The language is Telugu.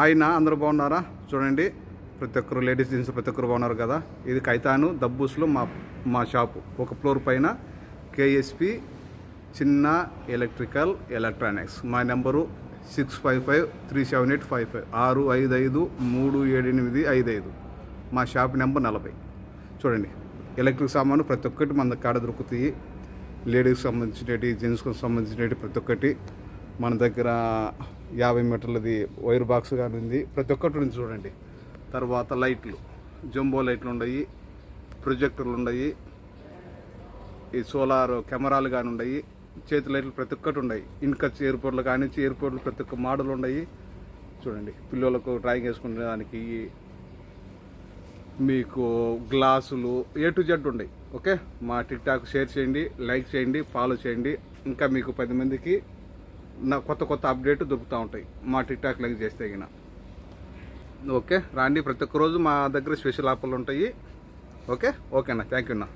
ఆయన అందరూ బాగున్నారా? చూడండి, ప్రతి ఒక్కరు లేడీస్ జీన్స్ ప్రతి ఒక్కరు బాగున్నారు కదా. ఇది కైతాను దబ్బూస్లో మా షాపు. ఒక ఫ్లోర్ పైన కేఎస్పి చిన్న ఎలక్ట్రికల్ ఎలక్ట్రానిక్స్. మా నెంబరు 65537855 6553785. మా షాప్ నెంబర్ 40. చూడండి, ఎలక్ట్రిక్ సామాను ప్రతి ఒక్కటి మన కాడ దొరుకుతాయి. లేడీస్కి సంబంధించినవి, జెంట్స్కి సంబంధించినవి ప్రతి ఒక్కటి మన దగ్గర 50 మీటర్లది వైర్ బాక్స్ కానీ ఉంది. ప్రతి ఒక్కటి ఉంది చూడండి. తర్వాత లైట్లు, జంబో లైట్లు ఉన్నాయి, ప్రొజెక్టర్లు ఉన్నాయి, ఈ సోలార్ కెమెరాలు కానీ ఉన్నాయి, చేతి లైట్లు ప్రతి ఒక్కటి ఉన్నాయి. ఇన్కచ్ ఎయిర్పోర్ట్లు కానీ ఎయిర్పోర్ట్లు ప్రతి ఒక్క మోడల్ ఉన్నాయి. చూడండి, పిల్లలకు డ్రాయింగ్ వేసుకునే దానికి మీకు గ్లాసులు A to Z ఉన్నాయి. ఓకే, మా టిక్ టాక్ షేర్ చేయండి, లైక్ చేయండి, ఫాలో చేయండి. ఇంకా మీకు 10 మందికి నా కొత్త అప్డేట్ దొరుకుతూ ఉంటాయి మా టిక్ టాక్ లైక్ చేస్తే గిన. ఓకే, రాండి, ప్రతి ఒక్క రోజు మా దగ్గర స్పెషల్ ఆఫర్లు ఉంటాయి. ఓకేనా, థ్యాంక్ యూ అన్న.